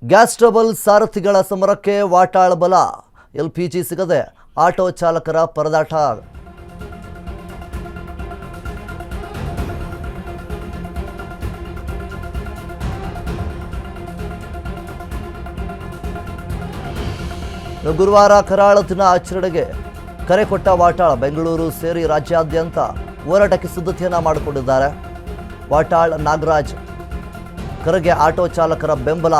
Gas trouble ಸಾರಥಿಗಳ ಸಮರಕ್ಕೆ Vatal ಬಲ. LPG ಸಿಗದೆ auto ಚಾಲಕರ ಪರದಾಟ. ಗುರುವಾರ ಕರಾಳ ದಿನ ಆಚರಣೆಗೆ ಕರೆ ಕೊಟ್ಟ ವಾಟಾಳ್ ಬೆಂಗಳೂರು ಸೇರಿ ರಾಜ್ಯಾದ್ಯಂತ ಹೋರಾಟಕ್ಕೆ ಸಿದ್ಧತೆಯನ್ನ ಮಾಡಿಕೊಂಡಿದ್ದಾರೆ. ವಾಟಾಳ್ ನಾಗರಾಜ್ ಕರೆಗೆ ಆಟೋ ಚಾಲಕರ ಬೆಂಬಲ.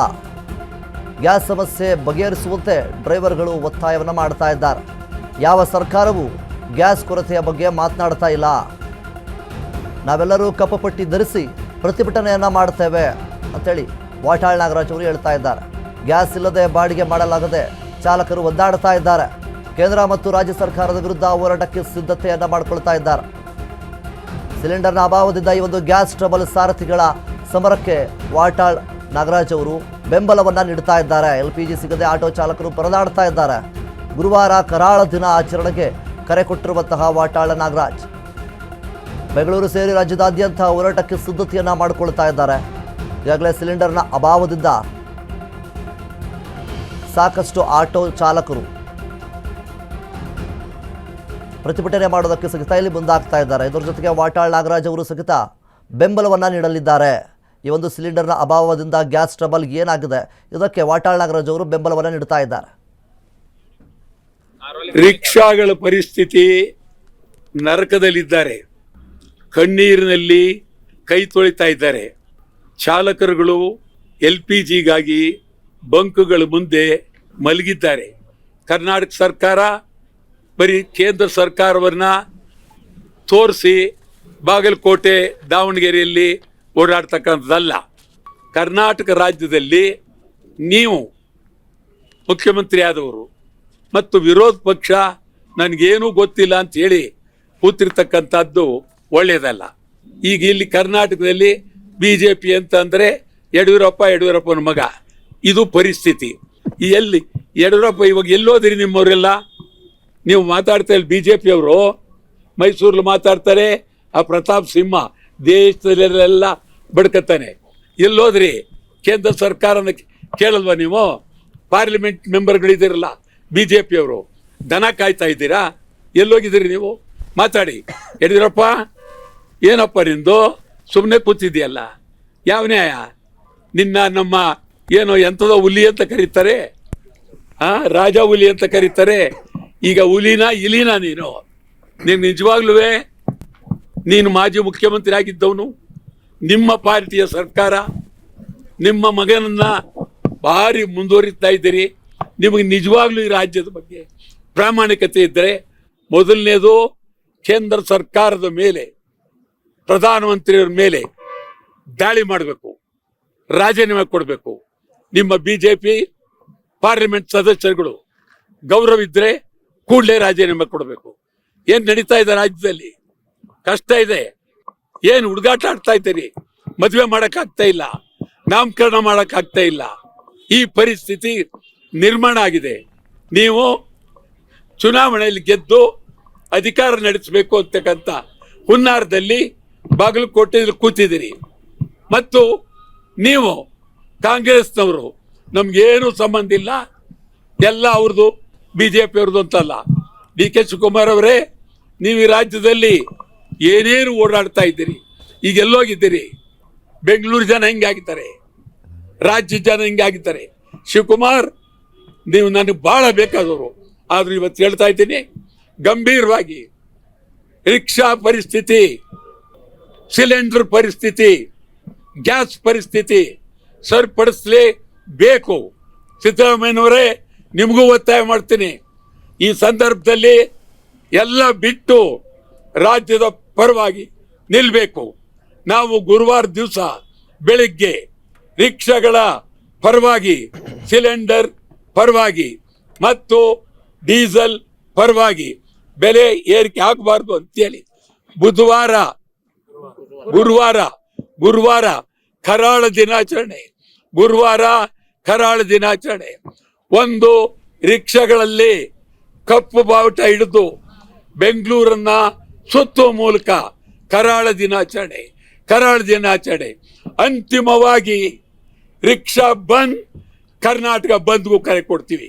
ಗ್ಯಾಸ್ ಸಮಸ್ಯೆ ಬಗೆಹರಿಸುವಂತೆ ಡ್ರೈವರ್ಗಳು ಒತ್ತಾಯವನ್ನು ಮಾಡ್ತಾ ಇದ್ದಾರೆ. ಯಾವ ಸರ್ಕಾರವೂ ಗ್ಯಾಸ್ ಕೊರತೆಯ ಬಗ್ಗೆ ಮಾತನಾಡ್ತಾ ಇಲ್ಲ. ನಾವೆಲ್ಲರೂ ಕಪ್ಪಪಟ್ಟಿ ಧರಿಸಿ ಪ್ರತಿಭಟನೆಯನ್ನ ಮಾಡ್ತೇವೆ ಅಂತೇಳಿ ವಾಟಾಳ್ ನಾಗರಾಜ್ ಅವರು ಹೇಳ್ತಾ ಇದ್ದಾರೆ. ಗ್ಯಾಸ್ ಇಲ್ಲದೆ ಬಾಡಿಗೆ ಮಾಡಲಾಗದೆ ಚಾಲಕರು ಒದ್ದಾಡ್ತಾ ಇದ್ದಾರೆ. ಕೇಂದ್ರ ಮತ್ತು ರಾಜ್ಯ ಸರ್ಕಾರದ ವಿರುದ್ಧ ಹೋರಾಟಕ್ಕೆ ಸಿದ್ಧತೆಯನ್ನ ಮಾಡಿಕೊಳ್ತಾ ಇದ್ದಾರೆ. ಸಿಲಿಂಡರ್ನ ಅಭಾವದಿಂದ ಈ ಒಂದು ಗ್ಯಾಸ್ ಟ್ರಬಲ್ ಸಾರಥಿಗಳ ಸಮರಕ್ಕೆ ವಾಟಾಳ್ ನಾಗರಾಜ್ ಅವರು ಬೆಂಬಲವನ್ನ ನೀಡ್ತಾ ಇದ್ದಾರೆ. ಎಲ್ಪಿಜಿ ಸಿಗದೆ ಆಟೋ ಚಾಲಕರು ಪರದಾಡ್ತಾ ಇದ್ದಾರೆ. ಗುರುವಾರ ಕರಾಳ ದಿನ ಆಚರಣೆಗೆ ಕರೆ ಕೊಟ್ಟಿರುವಂತಹ ವಾಟಾಳ್ ನಾಗರಾಜ್ ಬೆಂಗಳೂರು ಸೇರಿ ರಾಜ್ಯದಾದ್ಯಂತ ಹೋರಾಟಕ್ಕೆ ಸಿದ್ಧತೆಯನ್ನ ಮಾಡಿಕೊಳ್ತಾ ಇದ್ದಾರೆ. ಈಗಾಗಲೇ ಸಿಲಿಂಡರ್ನ ಅಭಾವದಿಂದ ಸಾಕಷ್ಟು ಆಟೋ ಚಾಲಕರು ಪ್ರತಿಭಟನೆ ಮಾಡೋದಕ್ಕೆ ಸಹಿತ ಇಲ್ಲಿ ಮುಂದಾಗ್ತಾ ಇದ್ದಾರೆ. ಇದರ ಜೊತೆಗೆ ವಾಟಾಳ್ ನಾಗರಾಜ್ ಅವರು ಸಹಿತ ಬೆಂಬಲವನ್ನ ನೀಡಲಿದ್ದಾರೆ. ಈ ಒಂದು ಸಿಲಿಂಡರ್ನ ಅಭಾವದಿಂದ ಗ್ಯಾಸ್ ಟ್ರಬಲ್ ಏನಾಗಿದೆ ಇದಕ್ಕೆ ವಾಟಾಳ್ ನಾಗರಾಜ್ ಅವರು ಬೆಂಬಲವನ್ನ ನೀಡ್ತಾ ಇದ್ದಾರೆ. ರಿಕ್ಷಾಗಳ ಪರಿಸ್ಥಿತಿ ನರಕದಲ್ಲಿದ್ದಾರೆ. ಕಣ್ಣೀರಿನಲ್ಲಿ ಕೈ ತೊಳಿತಾ ಇದ್ದಾರೆ. ಚಾಲಕರುಗಳು LPGಗಾಗಿ ಬಂಕ್ಗಳ ಮುಂದೆ ಮಲಗಿದ್ದಾರೆ. ಕರ್ನಾಟಕ ಸರ್ಕಾರ ಬರೀ ಕೇಂದ್ರ ಸರ್ಕಾರವನ್ನ ತೋರಿಸಿ ಬಾಗಲಕೋಟೆ ದಾವಣಗೆರೆಯಲ್ಲಿ ಓಡಾಡ್ತಕ್ಕಂಥದ್ದಲ್ಲ. ಕರ್ನಾಟಕ ರಾಜ್ಯದಲ್ಲಿ ನೀವು ಮುಖ್ಯಮಂತ್ರಿ ಆದವರು ಮತ್ತು ವಿರೋಧ ಪಕ್ಷ ನನಗೇನೂ ಗೊತ್ತಿಲ್ಲ ಅಂತ ಹೇಳಿ ಕೂತಿರ್ತಕ್ಕಂಥದ್ದು ಒಳ್ಳೆಯದಲ್ಲ. ಈಗ ಇಲ್ಲಿ ಕರ್ನಾಟಕದಲ್ಲಿ BJP ಅಂತಂದರೆ ಯಡಿಯೂರಪ್ಪನ ಮಗ. ಇದು ಪರಿಸ್ಥಿತಿ. ಎಲ್ಲಿ ಯಡಿಯೂರಪ್ಪ ಇವಾಗ ಎಲ್ಲೋದ್ರಿ ನಿಮ್ಮವರೆಲ್ಲ? ನೀವು ಮಾತಾಡ್ತಾ ಇಲ್ಲ. BJP ಅವರು ಮೈಸೂರಲ್ಲಿ ಮಾತಾಡ್ತಾರೆ. ಆ ಪ್ರತಾಪ್ ಸಿಂಹ ದೇಶದಲ್ಲೆಲ್ಲ ಬಡ್ಕತ್ತಾನೆ. ಎಲ್ಲೋದ್ರಿ? ಕೇಂದ್ರ ಸರ್ಕಾರನ ಕೇಳಲ್ವಾ ನೀವು? ಪಾರ್ಲಿಮೆಂಟ್ ಮೆಂಬರ್ಗಳಿದ್ದೀರಲ್ಲ BJP ಅವರು, ದನ ಕಾಯ್ತಾ ಇದ್ದೀರಾ? ಎಲ್ಲೋಗಿದ್ದೀರಿ ನೀವು? ಮಾತಾಡಿ. ಯಡಿಯೂರಪ್ಪ ಏನಪ್ಪ ನಿಂದು? ಸುಮ್ಮನೆ ಕೂತಿದ್ಯಲ್ಲ. ಯಾವ ನ್ಯಾಯ? ನಿನ್ನ ನಮ್ಮ ಏನೋ ಎಂಥದೋ ಹುಲಿ ಅಂತ ಕರೀತಾರೆ, ರಾಜ ಹುಲಿ ಅಂತ ಕರೀತಾರೆ. ಈಗ ಹುಲಿನ ಇಲಿನ ನೀನು ನಿಜವಾಗ್ಲೂ ನೀನು ಮಾಜಿ ಮುಖ್ಯಮಂತ್ರಿ ಆಗಿದ್ದವನು. ನಿಮ್ಮ ಪಾರ್ಟಿಯ ಸರ್ಕಾರ ನಿಮ್ಮ ಮಗನನ್ನ ಭಾರಿ ಮುಂದುವರಿತಾ ಇದ್ದೀರಿ. ನಿಮಗೆ ನಿಜವಾಗ್ಲೂ ಈ ರಾಜ್ಯದ ಬಗ್ಗೆ ಪ್ರಾಮಾಣಿಕತೆ ಇದ್ದರೆ ಮೊದಲನೇದು ಕೇಂದ್ರ ಸರ್ಕಾರದ ಮೇಲೆ, ಪ್ರಧಾನಮಂತ್ರಿಯವ್ರ ಮೇಲೆ ದಾಳಿ ಮಾಡಬೇಕು, ರಾಜೀನಾಮೆ ಕೊಡಬೇಕು. ನಿಮ್ಮ BJP ಪಾರ್ಲಿಮೆಂಟ್ ಸದಸ್ಯರುಗಳು ಗೌರವ ಇದ್ರೆ ಕೂಡಲೇ ರಾಜೀನಾಮೆ ಕೊಡಬೇಕು. ಏನು ನಡೀತಾ ಇದೆ ರಾಜ್ಯದಲ್ಲಿ? ಕಷ್ಟ ಇದೆ. ಏನು ಹುಡುಗಾಟ ಆಡ್ತಾ ಇದ್ದೀರಿ? ಮದುವೆ ಮಾಡೋಕ್ಕಾಗ್ತಾ ಇಲ್ಲ, ನಾಮಕರಣ ಮಾಡೋಕ್ಕಾಗ್ತಾ ಇಲ್ಲ. ಈ ಪರಿಸ್ಥಿತಿ ನಿರ್ಮಾಣ ಆಗಿದೆ. ನೀವು ಚುನಾವಣೆಯಲ್ಲಿ ಗೆದ್ದು ಅಧಿಕಾರ ನಡೆಸಬೇಕು ಅಂತಕ್ಕಂಥ ಹುನ್ನಾರದಲ್ಲಿ ಬಾಗಲಕೋಟೆಯಲ್ಲಿ ಕೂತಿದ್ದೀರಿ. ಮತ್ತು ನೀವು ಕಾಂಗ್ರೆಸ್ನವರು ನಮ್ಗೇನು ಸಂಬಂಧ ಇಲ್ಲ, ಎಲ್ಲ ಅವ್ರದ್ದು, BJP ಅವ್ರದ್ದು ಅಂತಲ್ಲ. DK ಶಿವಕುಮಾರ್ ಅವರೇ, ನೀವು ಈ ರಾಜ್ಯದಲ್ಲಿ ಏನೇನು ಓಡಾಡ್ತಾ ಇದ್ದೀರಿ? ಈಗ ಎಲ್ಲೋಗಿದ್ದೀರಿ? ಬೆಂಗಳೂರು ಜನ ಹಿಂಗಾಗಿದ್ದಾರೆ, ರಾಜ್ಯ ಜನ ಹಿಂಗಾಗಿದ್ದಾರೆ. ಶಿವಕುಮಾರ್, ನೀವು ನನಗೆ ಭಾಳ ಬೇಕಾದವರು. ಆದರೂ ಇವತ್ತು ಹೇಳ್ತಾ ಇದ್ದೀನಿ ಗಂಭೀರವಾಗಿ, ರಿಕ್ಷಾ ಪರಿಸ್ಥಿತಿ, ಸಿಲಿಂಡರ್ ಪರಿಸ್ಥಿತಿ, ಗ್ಯಾಸ್ ಪರಿಸ್ಥಿತಿ ಸರಿಪಡಿಸಲೇಬೇಕು. ಸಿದ್ದರಾಮಯ್ಯನವರೇ, ನಿಮಗೂ ಒತ್ತಾಯ ಮಾಡ್ತೀನಿ. ಈ ಸಂದರ್ಭದಲ್ಲಿ ಎಲ್ಲ ಬಿಟ್ಟು ರಾಜ್ಯದ ಪರವಾಗಿ ನಿಲ್ಲಬೇಕು. ನಾವು ಗುರುವಾರ ದಿವಸ ಬೆಳಿಗ್ಗೆ ರಿಕ್ಷಾಗಳ ಪರವಾಗಿ, ಸಿಲಿಂಡರ್ ಪರವಾಗಿ ಮತ್ತು ಡೀಸೆಲ್ ಪರವಾಗಿ ಬೆಲೆ ಏರಿಕೆ ಆಗಬಾರ್ದು ಅಂತೇಳಿ ಗುರುವಾರ ಕರಾಳ ದಿನಾಚರಣೆ. ಒಂದು ರಿಕ್ಷಾಗಳಲ್ಲಿ ಕಪ್ಪು ಬಾವುಟ ಹಿಡಿದು ಬೆಂಗಳೂರನ್ನ ಸುತ್ತುವ ಮೂಲಕ ಕರಾಳ ದಿನಾಚರಣೆ. ಅಂತಿಮವಾಗಿ ರಿಕ್ಷಾ ಬಂದ್, ಕರ್ನಾಟಕ ಬಂದ್ಗೂ ಕರೆ ಕೊಡ್ತೀವಿ.